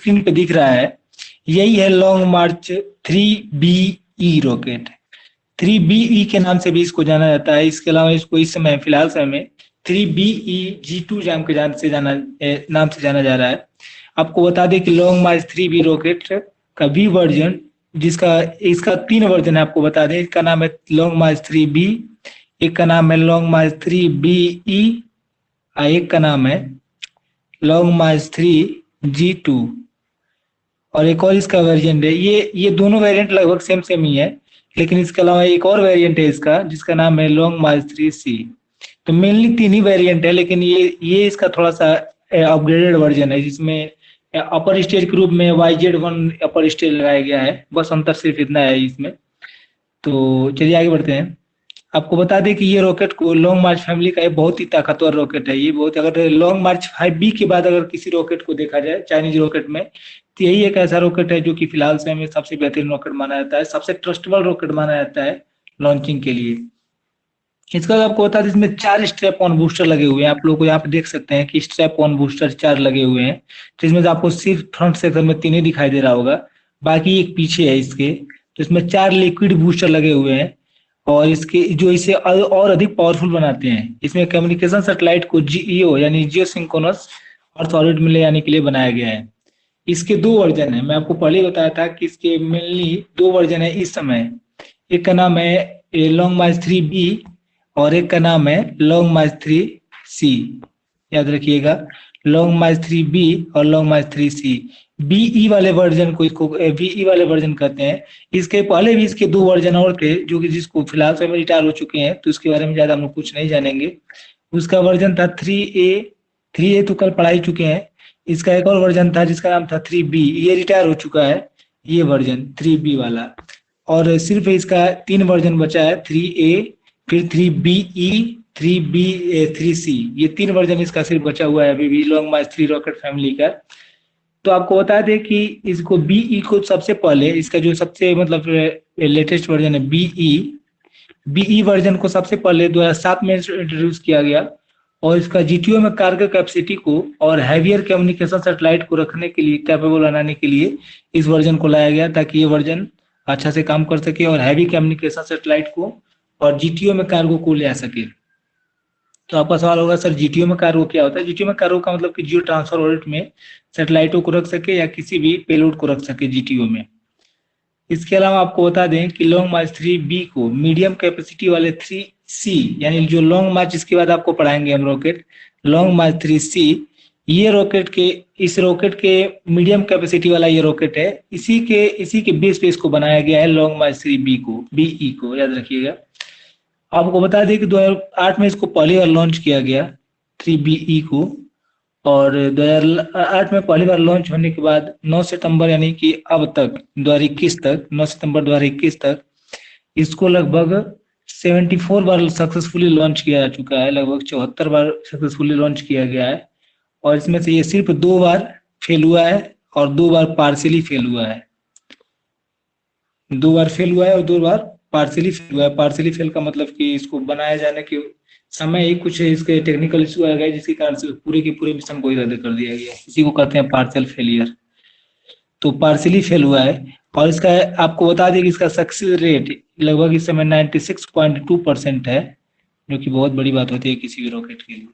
Screen पे दिख रहा है यही है लॉन्ग मार्च 3BE रॉकेट। 3BE के नाम से भी इसको जाना जाता है। इसके अलावा इसको इस समय फिलहाल समय में 3BE-G2 नाम से जाना जा रहा है। आपको बता दें कि लॉन्ग मार्च 3B रॉकेट का भी वर्जन इसका 3 वर्जन है। आपको बता दें, इसका नाम है लॉन्ग मार्च 3B, एक का नाम है लॉन्ग मार्च 3BE और एक का नाम है लॉन्ग मार्च 3G2 और एक और इसका वेरिएंट है। ये दोनों वेरिएंट लगभग सेम ही है, लेकिन इसके अलावा एक और वेरिएंट है इसका जिसका नाम है लॉन्ग मार्च 3C। तो मेनली 3 ही वेरिएंट है, लेकिन ये इसका थोड़ा सा अपग्रेडेड वर्जन है जिसमें अपर स्टेज के रूप में YZ1 अपर स्टेज लगाया गया है। बस अंतर सिर्फ इतना है इसमें। तो चलिए आगे बढ़ते हैं। आपको बता दें कि ये रॉकेट को लॉन्ग मार्च फैमिली का एक बहुत ही ताकतवर रॉकेट है। ये बहुत, अगर लॉन्ग मार्च 5B के बाद अगर किसी रॉकेट को देखा जाए चाइनीज रॉकेट में, तो यही एक ऐसा रॉकेट है जो कि फिलहाल समय में सबसे बेहतरीन रॉकेट माना जाता है, सबसे ट्रस्टेबल रॉकेट माना जाता है लॉन्चिंग के लिए। इसका आपको बता दें इसमें 4 स्ट्रैप ऑन बूस्टर लगे हुए हैं। आप लोग को यहाँ पे देख सकते हैं कि स्ट्रैप ऑन बूस्टर 4 लगे हुए हैं, जिसमें से आपको सिर्फ फ्रंट सेक्शन में 3 ही दिखाई दे रहा होगा, बाकी एक पीछे है इसके। तो इसमें 4 लिक्विड बूस्टर लगे हुए हैं और इसके जो इसे और अधिक पावरफुल बनाते हैं। इसमें कम्युनिकेशन सैटेलाइट को GEO यानी जियो सिंक्रोनस अर्थ ऑर्बिट में ले जाने के लिए बनाया गया है। इसके 2 वर्जन है। मैं आपको पहले ही बताया था कि इसके मेनली 2 वर्जन है इस समय। एक का नाम है लॉन्ग मार्च 3B और एक का नाम है लॉन्ग मार्च 3C। याद रखिएगा, लॉन्ग मार्च 3B और लॉन्ग मार्च 3C। BE वाले वर्जन को इसको BE वाले वर्जन कहते हैं। इसके पहले भी इसके 2 वर्जन और थे जो कि जिसको फिलहाल समय रिटायर हो चुके हैं, तो इसके बारे में ज्यादा हम लोग कुछ नहीं जानेंगे। उसका वर्जन था 3A तो कल पढ़ा ही चुके हैं। इसका एक और वर्जन था जिसका नाम था 3B, ये रिटायर हो चुका है ये वर्जन 3B वाला। और सिर्फ इसका 3 वर्जन बचा है, 3A, फिर 3BE, 3B, 3C। ये 3 वर्जन इसका सिर्फ बचा हुआ है अभी भी लॉन्ग मार्च 3 रॉकेट फैमिली का। तो आपको बता दें कि इसको BE को सबसे पहले, इसका जो सबसे मतलब लेटेस्ट वर्जन है BE वर्जन को सबसे पहले 2007 में इंट्रोड्यूस किया गया और इसका GTO में कार्गो कैपेसिटी को और हैवियर कम्युनिकेशन सैटेलाइट को रखने के लिए कैपेबल बनाने के लिए इस वर्जन को लाया गया, ताकि ये वर्जन अच्छा से काम कर सके और हैवी कम्युनिकेशन सैटेलाइट को और GTO में कार्गो को ले आ सके। तो आपका सवाल होगा सर GTO में कार्गो क्या होता है? GTO में कार्गो का मतलब कि जियो ट्रांसफर ऑर्बिट में सैटेलाइटों को रख सके या किसी भी पेलोड को रख सके GTO में। इसके अलावा आपको बता दें कि लॉन्ग मार्च 3B को मीडियम कैपेसिटी वाले 3C, यानी जो लॉन्ग मार्च इसके बाद आपको पढ़ाएंगे हम रॉकेट लॉन्ग मार्च 3C, ये इस रॉकेट के मीडियम कैपेसिटी वाला ये रॉकेट है। इसी के बेस पे इसको बनाया गया है लॉन्ग मार्च 3BE को, याद रखिएगा। आपको बता दें कि 2008 में इसको पहली बार लॉन्च किया गया 3BE को, और 2008 में पहली बार लॉन्च होने के बाद 9 सितंबर यानी कि अब तक 2021 तक 9 सितंबर 2021 तक इसको लगभग 74 बार सक्सेसफुली लॉन्च किया जा चुका है, लगभग 74 बार सक्सेसफुली लॉन्च किया गया है। और इसमें से ये सिर्फ 2 बार फेल हुआ है और 2 बार पार्शियली फेल हुआ है। 2 बार फेल हुआ है और 2 बार पार्शियली फेल हुआ है। पार्शियली फेल का मतलब कि इसको बनाए जाने के समय ही कुछ इसके टेक्निकल इशू आ गए, जिसके कारण से पूरे के पूरे मिशन को ही रद्द कर दिया गया। इसी को कहते हैं पार्शियल फेलियर। तो पार्शियली फेल हुआ है और इसका आपको बता दें कि इसका सक्सेस रेट लगभग इस समय 96.2% है, जो कि बहुत बड़ी बात होती है किसी भी रॉकेट के लिए।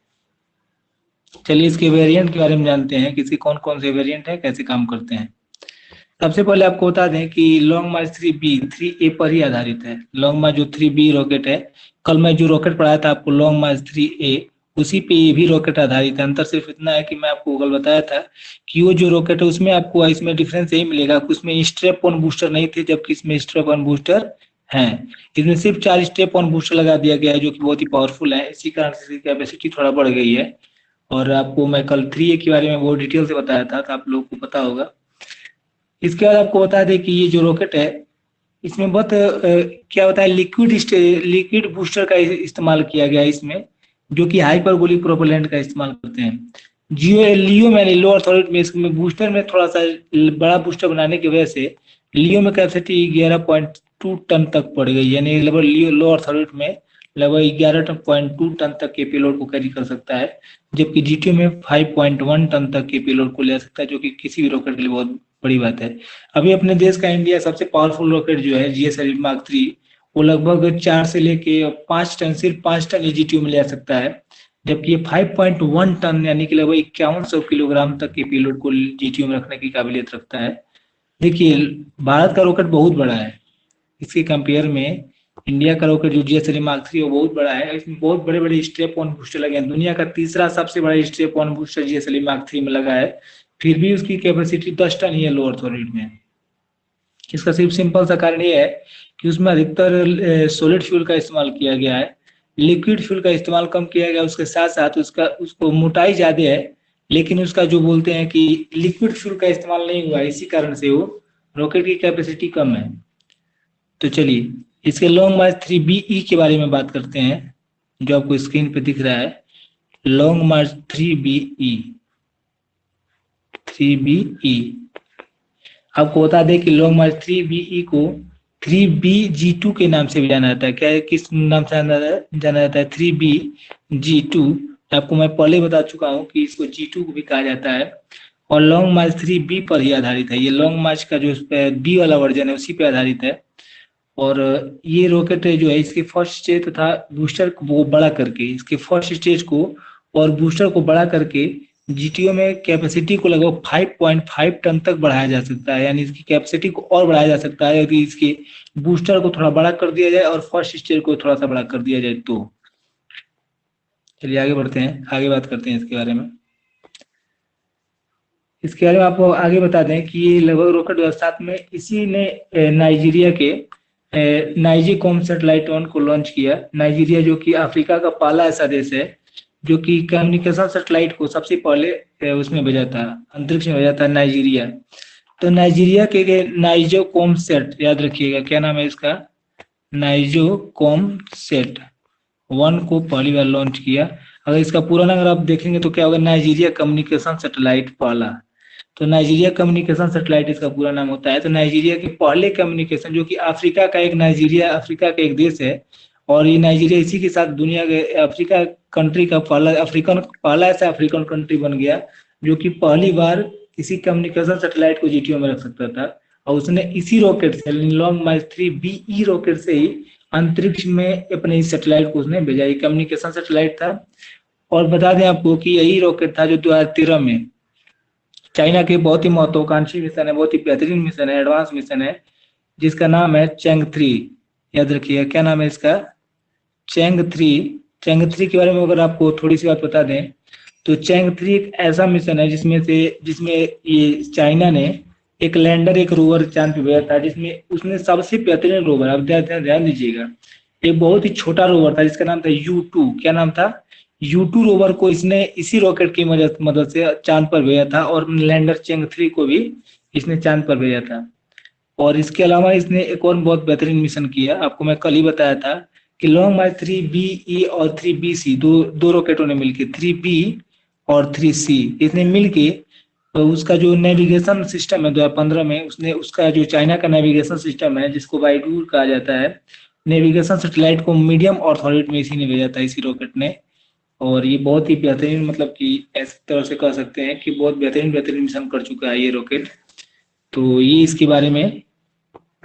चलिए इसके वेरिएंट के बारे में जानते हैं कि इसके कौन कौन से वेरिएंट है, कैसे काम करते हैं। सबसे पहले आपको बता दें कि लॉन्ग मार्च 3B 3A पर ही आधारित है। लॉन्ग मार्च जो 3B रॉकेट है, कल मैं जो रॉकेट पढ़ाया था आपको लॉन्ग मार्च 3A, उसी पे ये भी रॉकेट आधारित है। अंतर सिर्फ इतना है कि मैं आपको कल बताया था कि वो जो रॉकेट है उसमें आपको इसमें डिफरेंस यही मिलेगा कि उसमें स्ट्रैप ऑन बूस्टर नहीं थे, जबकि इसमें स्ट्रैप ऑन बूस्टर हैं। इसमें सिर्फ 4 स्ट्रैप ऑन बूस्टर लगा दिया गया है, जो कि बहुत ही पावरफुल है। इसी कारण से इसकी कैपेसिटी थोड़ा बढ़ गई है। और आपको मैं कल 3A के बारे में बहुत डिटेल से बताया था, तो आप लोगों को पता होगा। इसके बाद आपको बता दें कि ये जो रॉकेट है इसमें बहुत क्या होता है, लिक्विड बूस्टर का इस्तेमाल किया गया है इसमें, जो कि हाइपरबोलिक प्रोपेलेंट का इस्तेमाल करते हैं। लियो में लो अर्थ ऑर्बिट में इसमें बूस्टर में थोड़ा सा बड़ा बूस्टर बनाने की वजह से लियो में कैपेसिटी 11.2 टन तक पड़ गई, यानी लगभग लो अर्थ ऑर्बिट में लगभग 11.2 टन तक के पेलोड को कैरी कर सकता है, जबकि जीटीओ में 5.1 टन तक के पेलोड को ले सकता है, जो कि किसी भी रॉकेट के लिए बहुत बड़ी बात है। अभी अपने देश का इंडिया सबसे पावरफुल रॉकेट जो है जीएसएलवी मार्क 3, वो लगभग 4 से लेके 5 टन, सिर्फ 5 टन जीटीओ में ले आ सकता है, जबकि ये 5.1 टन यानी कि लगभग 5100 किलोग्राम तक के पेलोड को जीटीओ में रखने की काबिलियत रखता है। देखिए, भारत का रॉकेट बहुत बड़ा है, इसके कंपेयर में इंडिया का रॉकेट जो जीएसएलवी मार्क 3 वो बहुत बड़ा है। इसमें बहुत बड़े बड़े स्ट्रेप ऑन बूस्टर लगे हैं, दुनिया का तीसरा सबसे बड़ा strap on booster GSLV mark 3 में लगा है, फिर भी उसकी कैपेसिटी 10 टन ही है लो अर्थ ऑर्बिट में। इसका सिर्फ सिंपल सा कारण ये है कि उसमें अधिकतर सॉलिड फ्यूल का इस्तेमाल किया गया है, लिक्विड फ्यूल का इस्तेमाल कम किया गया। उसके साथ साथ उसको मोटाई ज्यादा है, लेकिन उसका जो बोलते हैं कि लिक्विड फ्यूल का इस्तेमाल नहीं हुआ, इसी कारण से वो रॉकेट की कैपेसिटी कम है। तो चलिए इसके लॉन्ग मार्च 3BE के बारे में बात करते हैं, जो आपको स्क्रीन पे दिख रहा है। लॉन्ग मार्च 3BE आपको बता दें कि लॉन्ग मार्च 3BE को 3BG2 के नाम से भी जाना जाता है। क्या किस नाम से जाना जाता है? 3BG2। आपको मैं पहले बता चुका हूं कि इसको G2 भी कहा जाता है, और लॉन्ग मार्च 3B पर ही आधारित है। ये लॉन्ग मार्च का जो बी वाला वर्जन है उसी पे आधारित है। और ये रॉकेट जो है, इसके फर्स्ट स्टेज तथा बूस्टर को बड़ा करके, इसके फर्स्ट स्टेज को और बूस्टर को बड़ा करके जीटीओ में कैपेसिटी को लगभग 5.5 टन तक बढ़ाया जा सकता है। यानी इसकी कैपेसिटी को और बढ़ाया जा सकता है यदि इसके बूस्टर को थोड़ा बड़ा कर दिया जाए और फर्स्ट स्टेज को थोड़ा सा बड़ा कर दिया जाए तो। चलिए आगे बढ़ते हैं, आगे बात करते हैं इसके बारे में। इसके बारे में आपको आगे बता दें कि ये लगभग रॉकेट 2007 में इसी ने नाइजीरिया के नाइजीकॉम सैटेलाइट 1 को लॉन्च किया। नाइजीरिया जो कि अफ्रीका का पहला ऐसा देश है जो कि कम्युनिकेशन सैटेलाइट को सबसे पहले उसमें भेजा था, अंतरिक्ष में भेजा था नाइजीरिया। तो नाइजीरिया के नाइजोकॉम सेट, याद रखिएगा क्या नाम है इसका, नाइजोकॉम सेट 1 को पहली बार लॉन्च किया। अगर इसका पूरा नाम अगर आप देखेंगे तो क्या होगा, नाइजीरिया कम्युनिकेशन सैटेलाइट पहला। तो नाइजीरिया कम्युनिकेशन सैटेलाइट इसका पूरा नाम होता है। तो नाइजीरिया के पहले कम्युनिकेशन, जो कि अफ्रीका का एक, नाइजीरिया अफ्रीका का एक देश है, और ये नाइजीरिया इसी के साथ दुनिया के अफ्रीका कंट्री का पहला ऐसा अफ्रीकन कंट्री बन गया जो कि पहली बार किसी कम्युनिकेशन सैटेलाइट को जीटीओ में रख सकता था। और उसने इसी रॉकेट से, लॉन्ग मार्च 3BE रॉकेट से ही अंतरिक्ष में अपने इस सैटेलाइट को उसने भेजा। ये कम्युनिकेशन सैटेलाइट था। और बता दें आपको कि यही रॉकेट था जो 2013 में चाइना के बहुत ही महत्वाकांक्षी मिशन है, बहुत ही बेहतरीन मिशन है, एडवांस मिशन है, जिसका नाम है चैंग 3। याद रखिएगा क्या नाम है इसका, चैंग 3। चैंग 3 के बारे में अगर आपको थोड़ी सी बात बता दें तो चैंग 3 एक ऐसा मिशन है जिसमें ये चाइना ने एक लैंडर, एक रोवर चांद पे भेजा था, जिसमें उसने सबसे बेहतरीन रोवर, आप ध्यान दीजिएगा, एक बहुत ही छोटा रोवर था जिसका नाम था U2। क्या नाम था? U2 रोवर को इसने इसी रॉकेट की मदद से चांद पर भेजा था, और लैंडर चैंग 3 को भी इसने चांद पर भेजा था। और इसके अलावा इसने एक और बहुत बेहतरीन मिशन किया, आपको मैं कल ही बताया था कि लॉन्ग मार्च 3BE और 3BC दो रॉकेटों ने मिलकर, 3B और 3C, इसने मिलके उसका जो नेविगेशन सिस्टम है 2015 में, उसने उसका जो चाइना का नेविगेशन सिस्टम है जिसको बाइडूर कहा जाता है, नेविगेशन सैटेलाइट को मीडियम अर्थ ऑर्बिट में इसी ने भेजा था, इसी रॉकेट ने। और ये बहुत ही बेहतरीन, मतलब कि इस तरह से कह सकते हैं कि बहुत बेहतरीन मिशन कर चुका है ये रॉकेट। तो ये इसके बारे में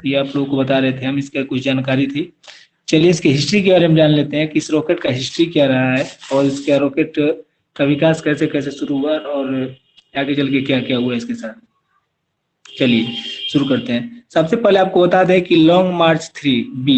ये आप लोगों को बता रहे थे हम, इसका कुछ जानकारी थी। चलिए इसके हिस्ट्री के बारे में जान लेते हैं कि इस रॉकेट का हिस्ट्री क्या रहा है, और इसका रॉकेट का विकास कैसे कैसे शुरू हुआ, और आगे चल के क्या क्या हुआ इसके साथ। चलिए शुरू करते हैं। सबसे पहले आपको बता दें कि लॉन्ग मार्च 3B,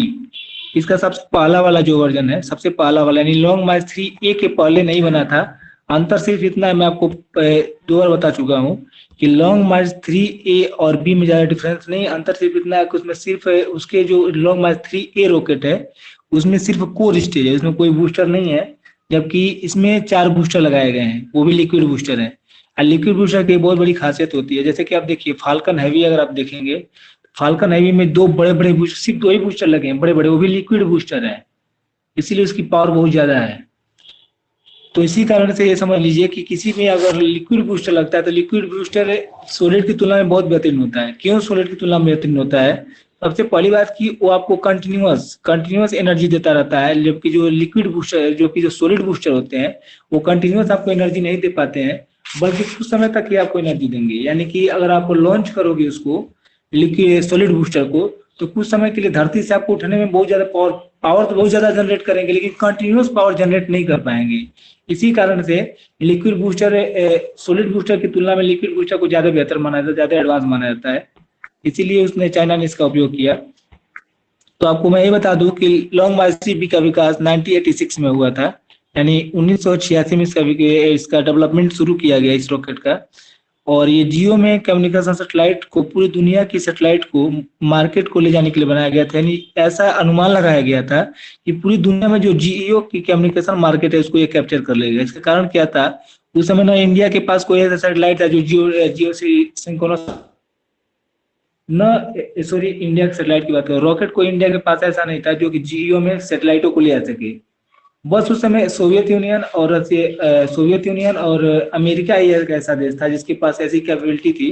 इसका सबसे पहला वाला जो वर्जन है, सबसे पहला वाला, यानी लॉन्ग मार्च 3A के पहले नहीं बना था। अंतर सिर्फ इतना है, मैं आपको 2 बार बता चुका हूँ कि लॉन्ग मार्च 3A और B में ज्यादा डिफरेंस नहीं, अंतर सिर्फ इतना है कि उसमें सिर्फ उसके जो लॉन्ग मार्च 3A रॉकेट है उसमें सिर्फ कोर स्टेज है, उसमें कोई बूस्टर नहीं है, जबकि इसमें 4 बूस्टर लगाए गए हैं, वो भी लिक्विड बूस्टर है। और लिक्विड बूस्टर की बहुत बड़ी खासियत होती है, जैसे कि आप देखिए फाल्कन हैवी, अगर आप देखेंगे फाल्कन हैवी में 2 बड़े बड़े बूस्टर, सिर्फ 2 ही बूस्टर लगे हैं बड़े बड़े, वो भी लिक्विड बूस्टर है, इसीलिए उसकी पावर बहुत ज्यादा है। तो इसी कारण से ये समझ लीजिए कि किसी में अगर लिक्विड बूस्टर लगता है तो लिक्विड बूस्टर सॉलिड की तुलना में बहुत बेहतरीन होता है। क्यों सॉलिड की तुलना में बेहतरीन होता है? सबसे पहली बात कि वो आपको कंटिन्यूअस कंटिन्यूअस एनर्जी देता रहता है, जबकि जो लिक्विड बूस्टर, जो कि जो सॉलिड बूस्टर होते हैं, वो कंटिन्यूअस आपको एनर्जी नहीं दे पाते हैं, बल्कि कुछ समय तक ही आपको एनर्जी देंगे। यानी कि अगर आप लॉन्च करोगे उसको, लिक्विड सॉलिड बूस्टर को, तो कुछ समय के लिए धरती से आपको उठने में बहुत ज्यादा पावर पावर तो बहुत ज्यादा जनरेट करेंगे, लेकिन कंटिन्यूअस पावर जनरेट नहीं कर पाएंगे। इसी कारण से लिक्विड बूस्टर सॉलिड बूस्टर की तुलना में लिक्विड बूस्टर को ज्यादा बेहतर माना जाता है, ज्यादा एडवांस माना जाता है। इसीलिए उसने चाइना ने इसका उपयोग किया। तो आपको मैं ये बता दूं कि लॉन्ग मार्च 3B का विकास 1986 में हुआ था, यानी 1986 में इसका डेवलपमेंट शुरू किया गया इस रॉकेट का। और ये जियो में कम्युनिकेशन सैटेलाइट को, पूरी दुनिया की सैटेलाइट को मार्केट को ले जाने के लिए बनाया गया था। यानी ऐसा अनुमान लगाया गया था कि पूरी दुनिया में जो जियो की कम्युनिकेशन मार्केट है उसको ये कैप्चर कर लेगा। इसका कारण क्या था, उस समय ना इंडिया के पास कोई ऐसा सैटेलाइट था जो जियो जियो से सिंक्रोनस न सॉरी इंडिया के सैटेलाइट की बात करो, रॉकेट को इंडिया के पास ऐसा नहीं था जो कि जियो में सैटेलाइटों को ले आ सके। बस उस समय सोवियत यूनियन और अमेरिका ही एक ऐसा देश था जिसके पास ऐसी कैपेबिलिटी थी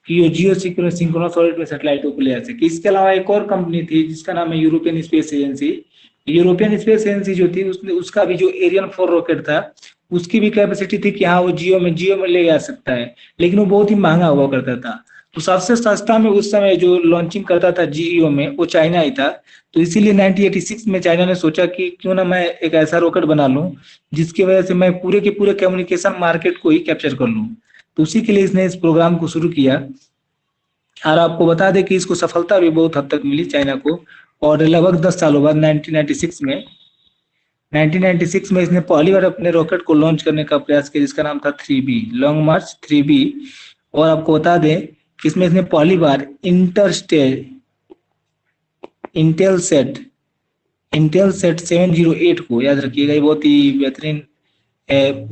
कि ये जियो सिंक्रोनस ऑर्बिट में सैटेलाइटों को ले आ सके। इसके अलावा एक और कंपनी थी जिसका नाम है European space agency. European space agency जो थी, उसने उसका भी जो एरियन 4 रॉकेट था, उसकी भी कैपेसिटी थी कि हाँ वो जियो में ले जा सकता है, लेकिन वो बहुत ही महंगा हुआ करता था। तो सबसे सस्ता में उस समय जो लॉन्चिंग करता था जियो में, वो चाइना ही था। तो इसीलिए 1986 में चाइना ने सोचा कि क्यों ना मैं एक ऐसा रॉकेट बना लूं जिसकी वजह से मैं पूरे के पूरे कम्युनिकेशन मार्केट को ही कैप्चर कर लूं। तो उसी के लिए इसने इस प्रोग्राम को शुरू किया। और आपको बता दें कि इसको सफलता भी बहुत हद तक मिली चाइना को। और लगभग 10 सालों बाद 1996 में इसने पहली बार अपने रॉकेट को लॉन्च करने का प्रयास किया, जिसका नाम था 3B, लॉन्ग मार्च 3B। और आपको बता दें कि इसमें इसने पहली बार इंटेल सेट इंटेल सेट 708 को, याद रखिएगा, ये बहुत ही बेहतरीन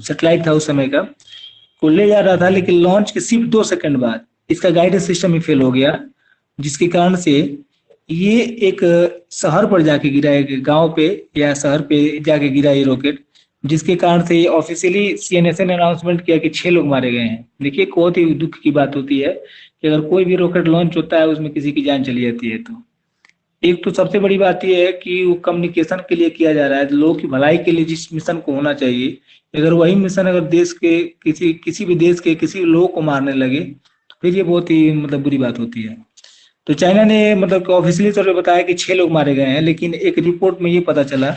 सेटेलाइट था उस समय का, को ले जा रहा था। लेकिन लॉन्च के सिर्फ 2 सेकंड बाद इसका गाइडेंस सिस्टम ही फेल हो गया, जिसके कारण से ये एक शहर पर जाके गिरा, एक गांव पे या शहर पे जाके गिरा ये रॉकेट, जिसके कारण से ये ऑफिशियली सीएनएसए ने अनाउंसमेंट किया कि 6 लोग मारे गए हैं। देखिए बहुत ही दुख की बात होती है कि अगर कोई भी रॉकेट लॉन्च होता है उसमें किसी की जान चली जाती है। तो एक तो सबसे बड़ी बात यह है कि वो कम्युनिकेशन के लिए किया जा रहा है, लोगों की भलाई के लिए जिस मिशन को होना चाहिए, अगर वही मिशन अगर देश के किसी भी देश के किसी लोग को मारने लगे तो फिर ये बहुत ही मतलब बुरी बात होती है। तो चाइना ने मतलब ऑफिशियली तौर पर बताया कि 6 लोग मारे गए हैं, लेकिन एक रिपोर्ट में ये पता चला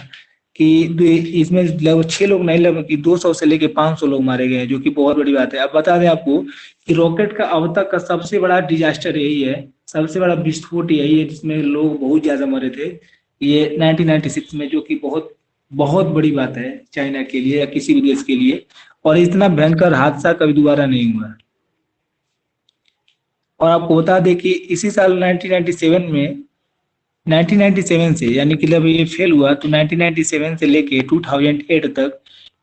कि इसमें लगभग 6 लोग नहीं, लगभग कि 200 से लेके 500 लोग मारे गए हैं, जो कि बहुत बड़ी बात है। अब बता दें आपको कि रॉकेट का अब तक का सबसे बड़ा डिजास्टर यही है, सबसे बड़ा विस्फोट यही है जिसमें लोग बहुत ज्यादा मरे थे, ये 1996 में, जो कि बहुत बहुत बड़ी बात है चाइना के लिए या किसी भी देश के लिए। और इतना भयंकर हादसा कभी दोबारा नहीं हुआ। और आपको बता दें कि इसी साल 1997 से, यानी कि जब ये फेल हुआ तो 1997 से लेके 2008 तक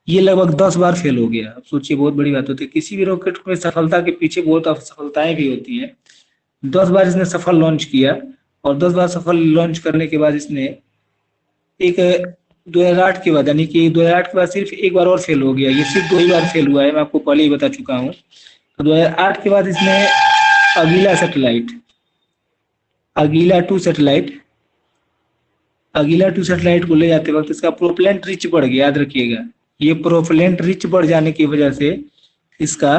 ये लगभग 10 बार फेल हो गया। अब सोचिए बहुत बड़ी बात होती है, किसी भी रॉकेट में सफलता के पीछे बहुत असफलताएं भी होती हैं। 10 बार इसने सफल लॉन्च किया, और 10 बार सफल लॉन्च करने के बाद इसने एक 2008 के बाद, यानी कि 2008 के बाद सिर्फ एक बार और फेल हो गया। ये सिर्फ 2 ही बार फेल हुआ है, मैं आपको पहले ही बता चुका हूँ। तो 2008 के बाद इसने Agila satellite Agila two satellite Agila two satellite को ले जाते वक्त इसका प्रोपेलेंट रिच बढ़ गया, याद रखिएगा। ये प्रोपेलेंट रिच बढ़ जाने की वजह से इसका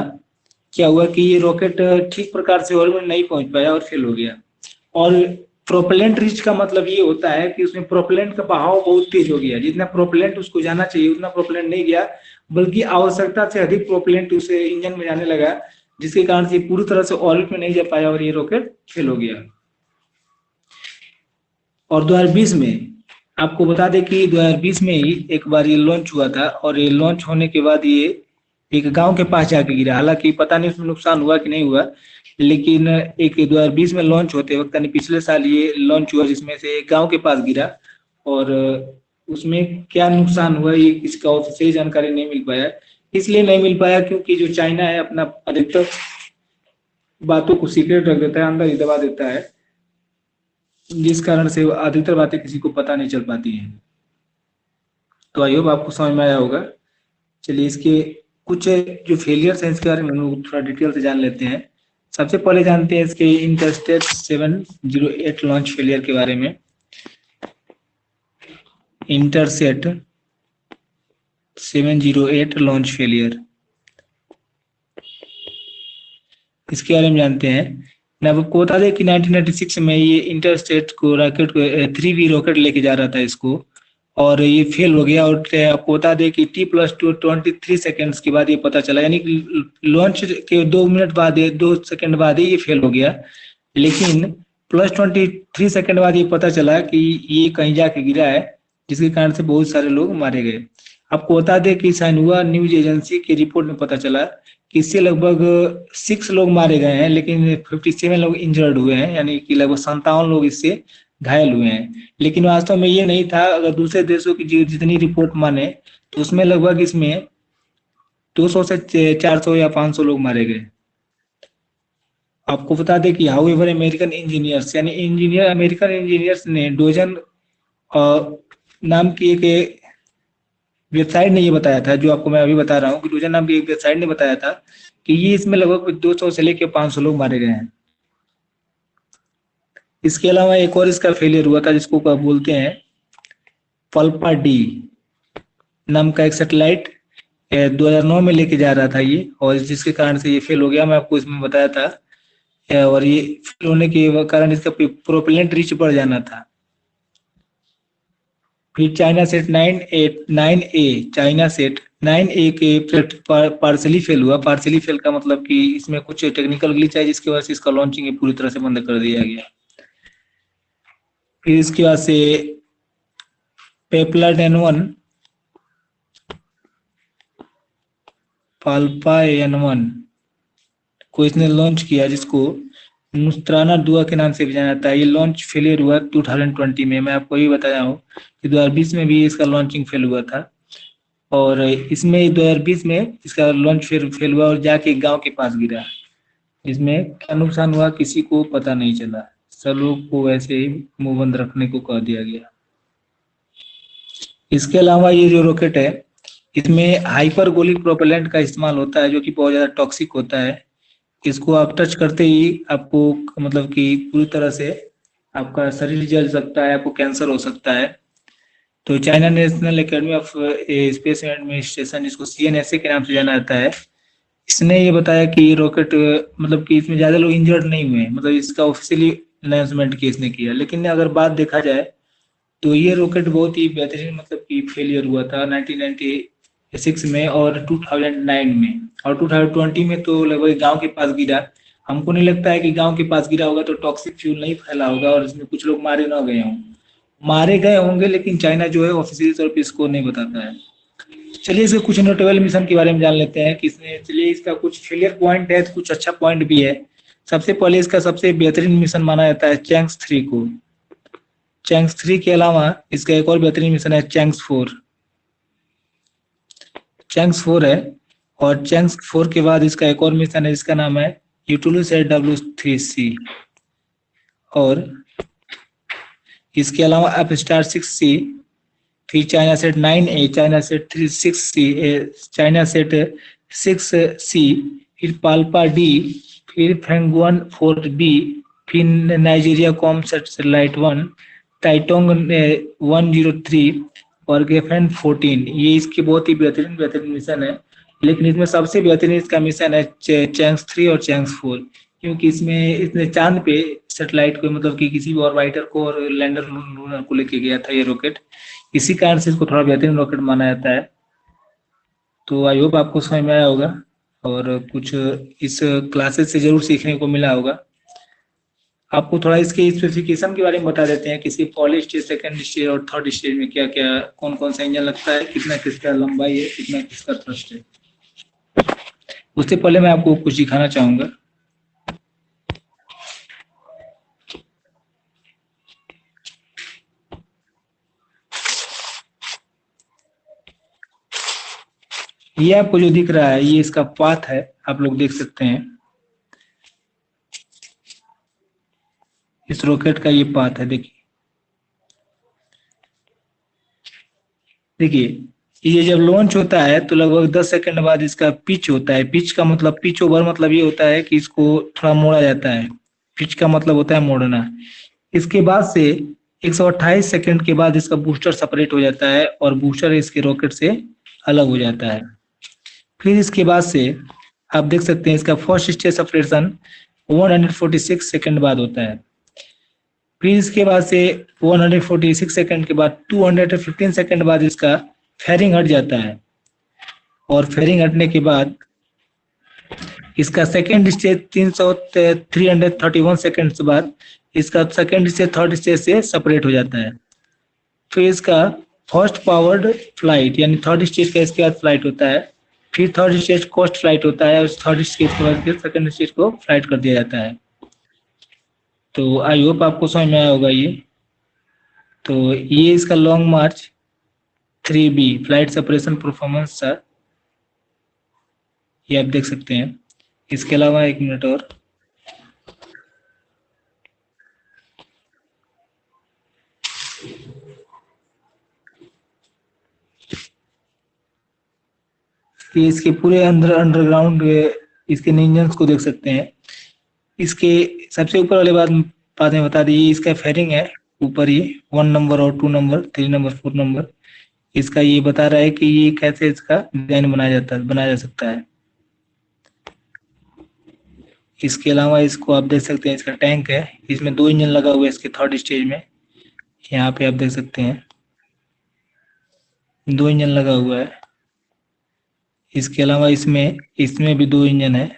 क्या हुआ कि ये रॉकेट ठीक प्रकार से ऑर्बिट नहीं पहुंच पाया और फेल हो गया। और प्रोपेलेंट रिच का मतलब ये होता है कि उसमें प्रोपेलेंट का बहाव बहुत तेज हो गया, जितना प्रोपेलेंट उसको जाना चाहिए उतना प्रोपेलेंट नहीं गया, बल्कि आवश्यकता से अधिक प्रोपेलेंट उसे इंजन में जाने लगा, जिसके कारण से पूरी तरह से ऑर्बिट में नहीं जा पाया और ये रॉकेट फेल हो गया। और 2020 में आपको बता दें कि 2020 में ही एक बार ये लॉन्च हुआ था, और ये लॉन्च होने के बाद ये एक गांव के पास जाके गिरा। हालांकि पता नहीं उसमें नुकसान हुआ कि नहीं हुआ, लेकिन एक 2020 में लॉन्च होते वक्त, यानी पिछले साल ये लॉन्च हुआ, जिसमें से एक गांव के पास गिरा। और उसमें क्या नुकसान हुआ ये किसी का ऑफिशियल जानकारी नहीं मिल पाया। इसलिए नहीं मिल पाया क्योंकि जो चाइना है अपना अधिकतर बातों को सीक्रेट रख देता है, अंदर ही दबा देता है, जिस कारण से अधिकतर बातें किसी को पता नहीं चल पाती हैं। तो आई होप आपको समझ में आया होगा। चलिए इसके कुछ जो फेलियर्स हैं इसके बारे में हम लोग थोड़ा डिटेल से जान लेते हैं। सबसे पहले जानते हैं इसके इंटरस्टेट 708 लॉन्च फेलियर के बारे में। इंटरसेट 708 लॉन्च फेलियर, इसके बारे में जानते हैं। मैं आपको बता दें कि 1996 में ये इंटरस्टेट को रॉकेट को 3B रॉकेट लेके जा रहा था इसको, और ये फेल हो गया। और आपको बता दें कि T+2 23 सेकेंड्स के बाद ये पता चला, यानी कि लॉन्च के 2 मिनट बाद, 2 सेकंड बाद ही ये फेल हो गया। लेकिन +23 सेकंड बाद ये पता चला कि ये कहीं जाके गिरा है, जिसके कारण से बहुत सारे लोग मारे गए। आपको बता दें कि साइनहुआ न्यूज एजेंसी की रिपोर्ट में पता चला कि इससे लगभग 6 लोग मारे गए हैं, लेकिन 57 लोग इंजर्ड हुए हैं, यानी कि लगभग 57 लोग इससे घायल हुए हैं। लेकिन वास्तव में ये नहीं था। अगर दूसरे देशों की जितनी रिपोर्ट माने तो उसमें लगभग इसमें 200 से 400 या 500 लोग मारे गए। आपको बता दें कि हाउएवर अमेरिकन इंजीनियर्स, यानी इंजीनियर, अमेरिकन इंजीनियर्स ने डोजन नाम की एक वेबसाइट ने ये बताया था, जो आपको मैं अभी बता रहा हूँ कि डोजन नाम की एक वेबसाइट ने बताया था कि ये इसमें लगभग 200 से लेकर 500 लोग मारे गए हैं। इसके अलावा एक और इसका फेलियर हुआ था, जिसको क्या बोलते हैं, पल्पा डी नाम का एक सैटेलाइट 2009 में लेके जा रहा था ये, और जिसके कारण से ये फेल हो गया। मैं आपको इसमें बताया था। और ये फेल होने के कारण इसका प्रोपेलेंट रीच बढ़ जाना था। फिर China set 9A, China set 9A के पार्सली फेल हुआ। पार्सली फेल का मतलब कि इसमें कुछ टेक्निकल ग्लिच है, जिसकी वजह से इसका लॉन्चिंग पूरी तरह से बंद कर दिया गया। फिर इसके बाद से पेपलर N1, पाल्पा N1 को इसने लॉन्च किया, जिसको नुस्त्राना दुआ के नाम से भी जाना जाता है। ये लॉन्च फेलियर हुआ 2020 में। मैं आपको ये बताया हूँ कि 2020 में भी इसका लॉन्चिंग फेल हुआ था, और इसमें 2020 में इसका लॉन्च फेल हुआ और जाके गांव के पास गिरा। इसमें क्या नुकसान हुआ किसी को पता नहीं चला। सब लोग को वैसे ही मुंह बंद रखने को कह दिया गया। इसके अलावा ये जो रॉकेट है, इसमें हाइपरगोलिक प्रोपेलेंट का इस्तेमाल होता है, जो कि बहुत ज्यादा टॉक्सिक होता है। इसको आप टच करते ही आपको, मतलब कि पूरी तरह से आपका शरीर जल सकता है, आपको कैंसर हो सकता है। तो China national academy of space administration, जिसको CNSA के नाम से जाना जाता है, इसने ये बताया कि ये रॉकेट, मतलब कि इसमें ज्यादा लोग इंजर्ड नहीं हुए, मतलब इसका ऑफिशियली अनाउंसमेंट की इसने किया। लेकिन अगर बात देखा जाए तो ये रॉकेट बहुत ही बेहतरीन, मतलब कि फेलियर हुआ था 1996 में और 2009 में, और 2020 में तो लगभग गांव के पास गिरा। हमको नहीं लगता है कि गांव के पास गिरा होगा तो टॉक्सिक फ्यूल नहीं फैला होगा और इसमें कुछ लोग मारे ना गए हों। मारे गए होंगे, लेकिन चाइना जो है ऑफिशियल तौर पे इसको नहीं बताता है। चलिए इसके कुछ नोटेबल मिशन के बारे में जान लेते हैं कि इसने, चलिए इसका कुछ फेलियर पॉइंट है तो कुछ अच्छा पॉइंट भी है। सबसे पहले इसका सबसे बेहतरीन मिशन माना जाता है चैंक्स 3 को। चैंक्स 3 के अलावा इसका एक और बेहतरीन मिशन है चैंक्स 4। चैंक्स 4 है, और चैंक्स 4 के बाद इसका एक और मिशन है जिसका नाम है यूटुलुसेट W3C। और इसके अलावा अपस्टार 6C, फिर China set 9A, China set 6C, China set 6C, फिर पाल्पा डी, फिर फेंगुआन 4B, फिर नाइजीरिया कॉम सैटेलाइट 1, टाइटोंग 103 और गेफेन 14। ये इसके बहुत ही बेहतरीन बेहतरीन मिशन है। लेकिन इसमें सबसे बेहतरीन इसका मिशन है चैंक्स 3 और चैंक्स 4, क्योंकि इसमें इसने चांद पे सेटेलाइट को, मतलब कि किसी भी ऑर्बिटर को और लैंडर लूनर को लेके गया था ये रॉकेट। इसी कारण से इसको थोड़ा बेहतरीन रॉकेट माना जाता है। तो आई होप आपको समझ में आया होगा, और कुछ इस क्लासेस से जरूर सीखने को मिला होगा। आपको थोड़ा इसके स्पेसिफिकेशन के बारे में बता देते हैं कि इसकी पहले स्टेज, सेकंड स्टेज और थर्ड स्टेज में क्या क्या, कौन कौन सा इंजन लगता है, कितना किसका लंबाई है, कितना किसका थ्रस्ट है। उससे पहले मैं आपको कुछ दिखाना चाहूंगा। ये आपको जो दिख रहा है, ये इसका पाथ है, आप लोग देख सकते हैं। इस रॉकेट का ये पाथ है, देखिए। देखिए ये जब लॉन्च होता है तो लगभग 10 सेकंड बाद इसका पिच होता है। पिच का मतलब, पिच ओवर मतलब ये होता है कि इसको थोड़ा मोड़ा जाता है। पिच का मतलब होता है मोड़ना। इसके बाद से 128 सेकंड के बाद इसका बूस्टर सेपरेट हो जाता है और बूस्टर इसके रॉकेट से अलग हो जाता है। फिर इसके बाद से आप देख सकते हैं इसका फर्स्ट स्टेज सेपरेशन 146 सेकंड बाद होता है। फिर इसके बाद से 146 सेकंड के बाद 215 सेकंड बाद इसका फेयरिंग हट जाता है और फेयरिंग हटने के बाद इसका सेकंड स्टेज 331 सेकंड के बाद इसका सेकंड स्टेज थर्ड स्टेज से सेपरेट हो जाता है। फिर इसका फर्स्ट पावर्ड फ्लाइट यानी थर्ड स्टेज का इसके बाद फ्लाइट होता है। फिर थर्ड स्टेज कोस्ट फ्लाइट होता है और थर्ड स्टेज के बाद सेकंड स्टेज को फ्लाइट कर दिया जाता है। तो आई होप आपको समझ में आया होगा ये। तो ये इसका long March 3B flight separation performance था, ये आप देख सकते हैं। इसके अलावा एक मिनट और, कि इसके पूरे अंडरग्राउंड इसके इंजन को देख सकते हैं। इसके सबसे ऊपर वाले बात में बता दी, इसका फेयरिंग है ऊपर ये 1 नंबर और 2 नंबर 3 नंबर 4 नंबर। इसका ये बता रहा है कि ये कैसे इसका डिजाइन बनाया जा सकता है। इसके अलावा इसको आप देख सकते हैं, इसका टैंक है, इसमें 2 इंजन लगा हुआ है इसके थर्ड स्टेज में। यहाँ पे आप देख सकते हैं 2 इंजन लगा हुआ है। इसके अलावा इसमें इसमें भी 2 इंजन है।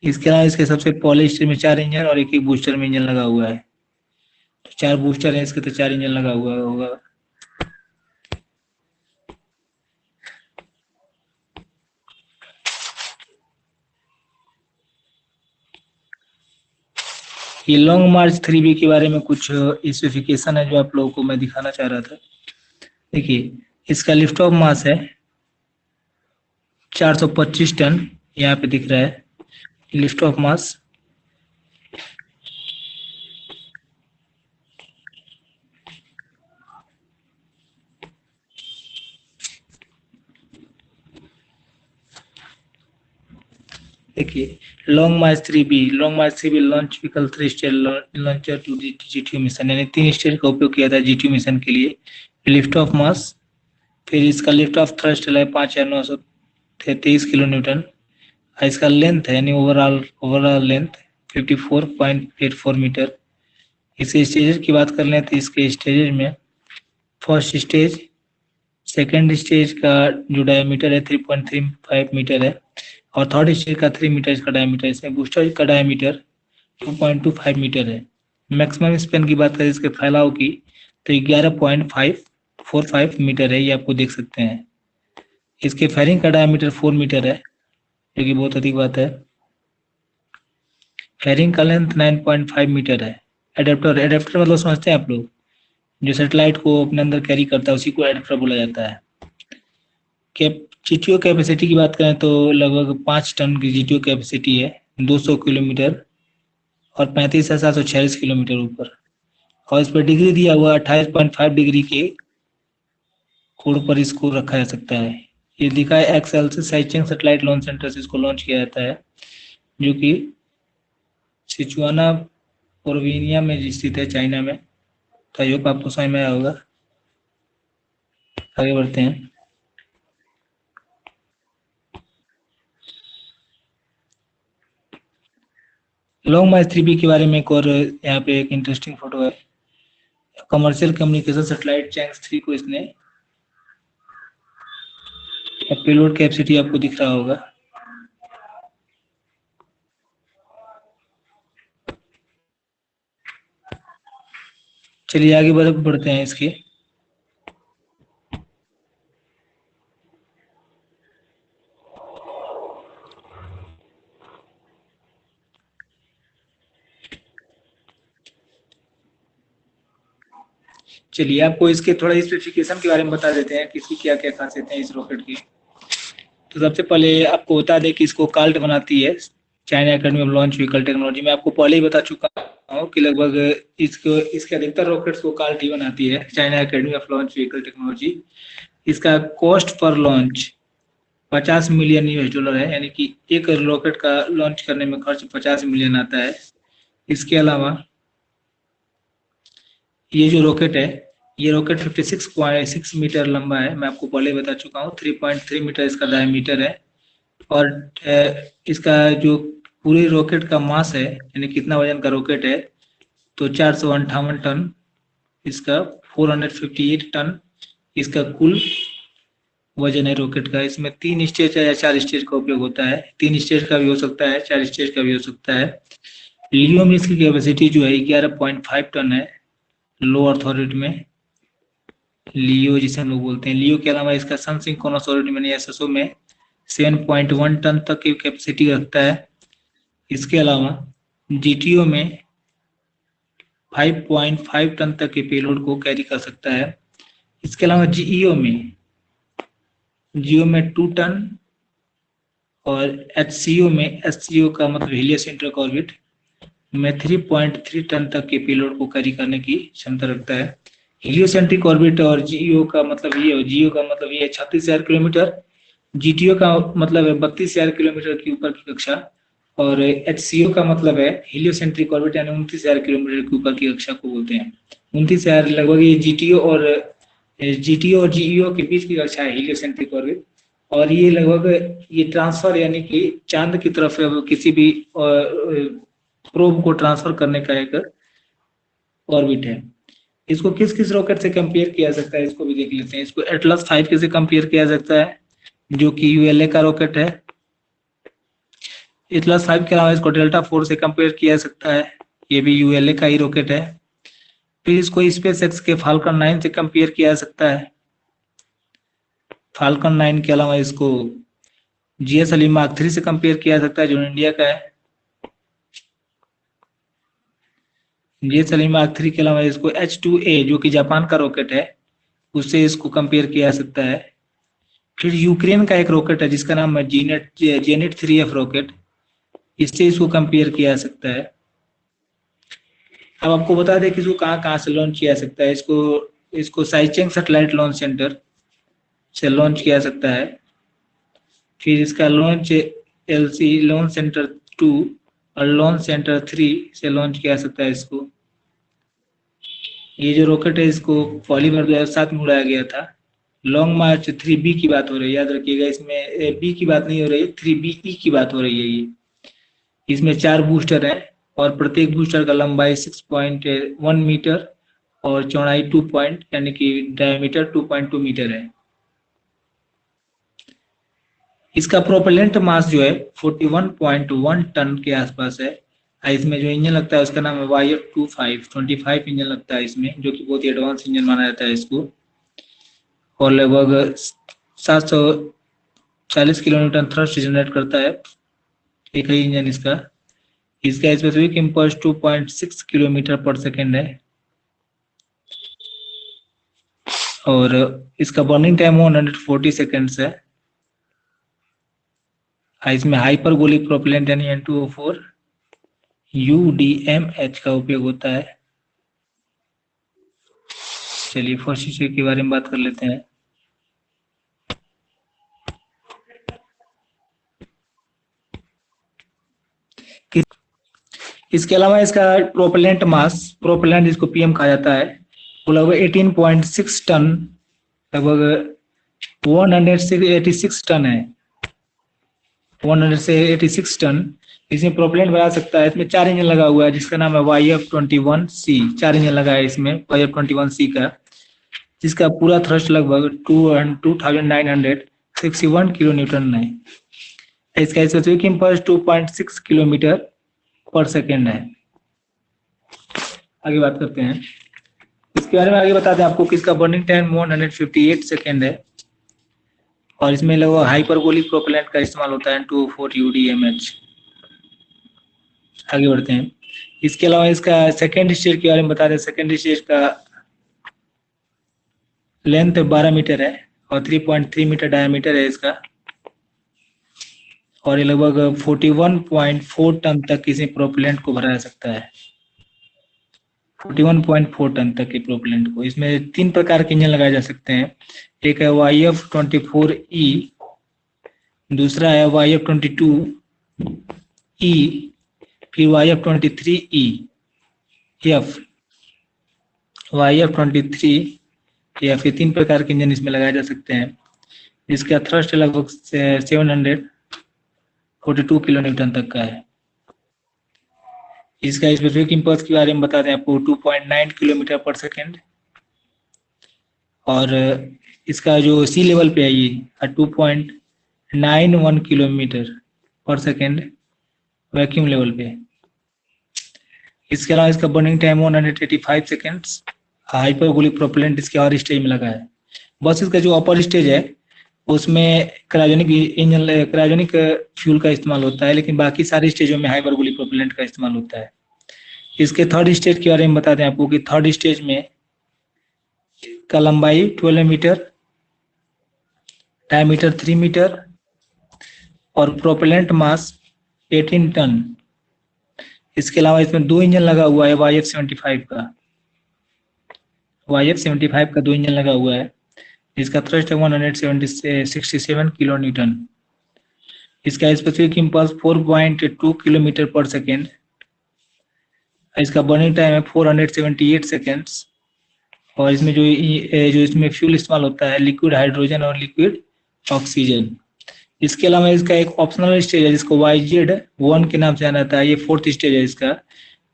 इसके अलावा इसके सबसे पहले स्टेज में 4 इंजन और एक बूस्टर में इंजन लगा हुआ है। तो 4 बूस्टर है इसके, तो 4 इंजन लगा हुआ होगा। ये लॉन्ग मार्च 3B के बारे में कुछ स्पेसिफिकेशन है जो आप लोगों को मैं दिखाना चाह रहा था। देखिए, इसका लिफ्ट ऑफ मास है 425 टन, यहाँ पे दिख रहा है लिफ्ट ऑफ मास। देखिए, Long March 3B launch vehicle 3 stage launcher to GTU mission, यानी 3 स्टेज का उपयोग किया था GTU मिशन के लिए। लिफ्ट ऑफ मास, फिर इसका लिफ्ट ऑफ थ्रस्ट है 5933 किलो न्यूटन। इसका लेंथ है यानी ओवरऑल लेंथ 54.84 मीटर। इसके स्टेजेस की बात कर लें तो इसके स्टेजेस में फर्स्ट स्टेज, सेकंड स्टेज का जो डायमीटर है 3.35 मीटर है और थर्ड स्टेज का 3 मीटर इसका डायमीटर। इसमें बूस्टर का डायमीटर 2.25 मीटर है। मैक्सिमम स्पेन की बात करें इसके फैलाव की तो 11.545 मीटर है, ये आपको देख सकते हैं। इसके फेयरिंग का डायमीटर 4 मीटर है, जो कि बहुत अधिक बात है। फेयरिंग का लेंथ 9.5 मीटर है। एडेप्टर मतलब समझते हैं आप लोग, जो सैटेलाइट को अपने अंदर कैरी करता है उसी को एडेप्टर बोला जाता है। GTO कैपेसिटी की बात करें तो लगभग 5 टन की GTO कैपेसिटी है, 200 किलोमीटर और 35,746 किलोमीटर ऊपर। और इस पर डिग्री दिया हुआ 28.5 डिग्री के कोण पर इसको रखा जा सकता है। ये लिखा है एक्सएल से साइचिंग सैटेलाइट लॉन्च सेंटर से इसको लॉन्च किया जाता है, जो कि सिचुआना प्रोविनिया में स्थित है, चाइना में। तो आई होप आपको समझ में आया होगा। आगे बढ़ते हैं। लॉन्ग मार्च 3B के बारे में एक और यहाँ पे एक इंटरेस्टिंग फोटो है। कमर्शियल कम्युनिकेशन सैटेलाइट चैंक्स 3 को इसने, पेलोड कैपेसिटी आपको दिख रहा होगा। चलिए आगे बढ़ते हैं इसके। चलिए आपको इसके थोड़ा स्पेसिफिकेशन के बारे में बता देते हैं कि इसकी क्या क्या खासियतें हैं इस रॉकेट की। तो सबसे पहले आपको बता दें कि इसको काल्ट बनाती है China Academy of launch vehicle technology. में आपको पहले ही बता चुका हूँ कि लगभग इसके अधिकतर रॉकेट्स को कार्ल टी बनाती है, China Academy of launch vehicle technology. इसका cost per launch 50 million US dollar है, यानी कि एक रॉकेट का लॉन्च करने में खर्च 50 मिलियन आता है। इसके अलावा ये जो रॉकेट है, ये रॉकेट 56.6 मीटर लंबा है, मैं आपको पहले बता चुका हूँ। 3.3 मीटर इसका डायमीटर है। और इसका जो पूरे रॉकेट का मास है, यानी कितना वजन का रॉकेट है, तो 458 टन इसका, 458 टन इसका कुल वजन है रॉकेट का। इसमें 3 स्टेज या 4 स्टेज का उपयोग होता है। 3 स्टेज का भी हो सकता है, 4 स्टेज का भी हो सकता है। लियो में इसकी कैपेसिटी जो है 11.5 टन है लो अर्थ ऑर्बिट में, लियो जिसे हम लोग बोलते हैं। लियो के अलावा इसका सन सिंक्रोनस ऑर्बिट में SSO में 7.1 टन तक की कैपेसिटी रखता है। इसके अलावा GTO में 5.5 टन तक के पेलोड को कैरी कर सकता है। इसके अलावा GEO में 2 टन और HCO में, SCO का मतलब हीलियोसेंट्रिक ऑर्बिट में 3.3 टन तक के पेलोड को कैरी करने की क्षमता रखता है। हीलियोसेंट्रिक ऑर्बिट और GEO का मतलब ये है, GEO का मतलब ये है 36,000 किलोमीटर, GTO का मतलब है 32,000 किलोमीटर की ऊपर की कक्षा, और HCO का मतलब है हीलियोसेंट्रिक ऑर्बिट, यानी 29,000 किलोमीटर के ऊपर की कक्षा को बोलते हैं। 29,000 लगभग ये GTO और GEO के बीच की कक्षा है हीलियोसेंट्रिक ऑर्बिट। और ये लगभग ये ट्रांसफर, यानी कि चांद की तरफ किसी भी प्रोब को ट्रांसफर करने का एक ऑर्बिट है। इसको किस किस रॉकेट से कंपेयर किया जा सकता है, इसको भी देख लेते हैं। इसको एटलस 5 से कंपेयर किया जा सकता है, जो कि ULA का रॉकेट है। एटलस 5 के अलावा इसको डेल्टा 4 से कंपेयर किया जा सकता है, ये भी ULA का ही रॉकेट है। फिर इसको SpaceX के फाल्कन 9 से कंपेयर किया जा सकता है। फाल्कन 9 के अलावा इसको GS अली मार्क 3 से कंपेयर किया जा सकता है, जो इंडिया का है। GS अली मार्क 3 के अलावा इसको H2A, जो कि जापान का रॉकेट है, उससे इसको कंपेयर किया जा सकता है। फिर यूक्रेन का एक रॉकेट है जिसका नाम है जेनेट 3F रॉकेट, इससे इसको कंपेयर किया जा सकता है। अब आपको बता दें कि इसको कहाँ से लॉन्च किया जा सकता है। इसको साइचेंग सैटेलाइट लॉन्च सेंटर से लॉन्च किया जा सकता है। फिर इसका लॉन्च LC लॉन्च सेंटर 2 और लॉन्च सेंटर 3 से लॉन्च किया जा सकता है इसको। ये जो रॉकेट है, इसको पहली बार 2007 में उड़ाया गया था। लॉन्ग मार्च 3B की बात हो रही है, याद रखिएगा, इसमें B की बात नहीं हो रही है, 3BE की बात हो रही है। ये इसमें 4 बूस्टर है और प्रत्येक बूस्टर का लंबाई 6.1 मीटर और चौड़ाई 2 पॉइंट, यानी कि डायमीटर 2.2 मीटर है। इसका प्रोपेलेंट मास जो है 41.1 टन के आसपास है। इसमें जो इंजन लगता है उसका नाम है YF25 इंजन लगता है इसमें, जो कि बहुत ही एडवांस इंजन माना जाता है इसको। और लगभग 740 किलोमीटर थ्रस्ट जनरेट करता है एक ही इंजन इसका। इसका स्पेसिफिक इम्पल्स 2.6 किलोमीटर पर सेकेंड है और इसका बर्निंग टाइम 140 सेकेंड्स है। इसमें हाइपरगोलिक प्रोपेलेंट यानी N2O4 UDMH का उपयोग होता है। चलिए फर्स्ट स्टेज के बारे में बात कर लेते हैं। इसके अलावा इसका प्रोपेलेंट इसको PM कहा जाता है, वो लगभग 18.6 टन, लगभग 186 टन है, 186 टन इसमें प्रोपेलेंट बना सकता है। इसमें 4 इंजन लगा हुआ है जिसका नाम है YF21C। 4 इंजन लगा है इसमें YF21C का, जिसका पूरा थ्रस्ट लगभग 2961 किलो न्यूटन है। इसका स्पेसिफिक इम्पल्स 2.6 किलोमीटर पर सेकेंड है। आगे बात करते हैं इसके बारे में। आगे बताते हैं आपको कि इसका बर्निंग टाइम 158 सेकेंड है और इसमें लगभग हाइपरबोलिक प्रोपेलेंट का इस्तेमाल होता है N2O4 UDMH। आगे बढ़ते हैं। इसके अलावा इसका सेकेंड स्टेज के बारे में बता दें। सेकेंड स्टेज का लेंथ 12 मीटर है और 3.3 मीटर डायमीटर है इसका, और ये लगभग 41.4 टन तक किसी प्रोपेलेंट को भरा जा सकता है। 41.4 टन तक के प्रोपेलेंट को। इसमें 3 प्रकार के इंजन लगाए जा सकते हैं। एक है YF-24E, दूसरा है YF-22E, फिर YF-23E F, YF-23F, ये 3 प्रकार के इंजन इसमें लगाए जा सकते हैं। इसका थ्रस्ट लगभग 742 किलो न्यूटन तक का है। इसका स्पेसिफिक इंपल्स के बारे में बता दें आपको 2.9 किलोमीटर पर सेकेंड, और इसका जो सी लेवल पे है ये 2.91 किलोमीटर पर सेकेंड वैक्यूम लेवल पे। इसके अलावा इसका burning time 185 seconds. Hyperbolic propellant इसके और स्टेज में लगा है। बस इसका जो अपर स्टेज है उसमें क्रायोजेनिक फ्यूल का इस्तेमाल होता है, लेकिन बाकी सारे स्टेजों में हाइपरबोलिक प्रोपेलेंट का इस्तेमाल होता है। इसके थर्ड स्टेज के बारे में बता दें आपको कि थर्ड स्टेज में का लंबाई 12 मीटर, डायमीटर 3 मीटर और प्रोपेलेंट मास 18 टन। इसके अलावा इसमें 2 इंजन लगा हुआ है YF-75 का। YF-75 का 2 इंजन लगा हुआ है। इसका थ्रस्ट है 167 किलो न्यूटन। इसका स्पेसिफिक इंपल्स 4.2 किलोमीटर पर सेकेंड। इसका बर्निंग टाइम है 478 सेकेंड्स। और इसमें जो इसमें फ्यूल इस्तेमाल होता है लिक्विड हाइड्रोजन और लिक्विड ऑक्सीजन। इसके अलावा इसका एक ऑप्शनल स्टेज है जिसको YZ-1 के नाम से जाना जाता है। ये 4th स्टेज है इसका,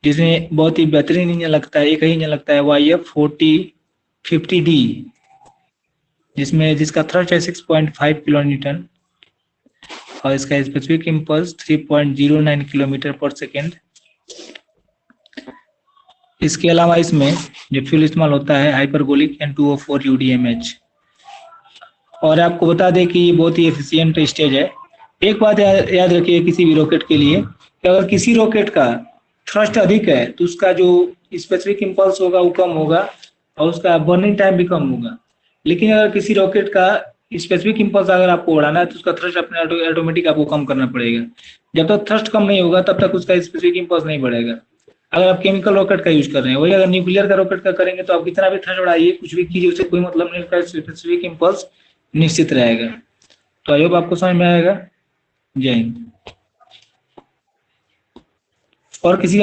जिसमें बहुत ही बेहतरीन इंजन लगता है। एक ही इंजन लगता है YF-4050D, जिसका थ्रस्ट है 6.5 किलो न्यूटन और इसका स्पेसिफिक इंपल्स 3.09 किलोमीटर पर सेकेंड। इसके अलावा इसमें जो फ्यूल इस्तेमाल होता है हाइपरबोलिक N2O4 UDMH। और आपको बता दें कि ये बहुत ही एफिशिएंट स्टेज है। एक बात याद रखिए किसी भी रॉकेट के लिए कि अगर किसी रॉकेट का थ्रस्ट अधिक है तो उसका जो स्पेसिफिक इंपल्स होगा वो कम होगा और उसका बर्निंग टाइम भी कम होगा। लेकिन अगर किसी रॉकेट का स्पेसिफिक इंपल्स अगर आपको बढ़ाना है तो उसका थ्रस्ट अपने ऑटोमेटिक आपको कम करना पड़ेगा। जब तक थ्रस्ट कम नहीं होगा तब तक उसका स्पेसिफिक इंपल्स नहीं बढ़ेगा। अगर आप केमिकल रॉकेट का यूज कर रहे हैं, वही अगर न्यूक्लियर का रॉकेट का करेंगे तो आप कितना भी थ्रस्ट बढ़ाइए, कुछ भी कीजिए, उससे कोई मतलब नहीं, उसका स्पेसिफिक इंपल्स निश्चित रहेगा। तो आई होप आपको समझ में आएगा। जय हिंद। और किसी का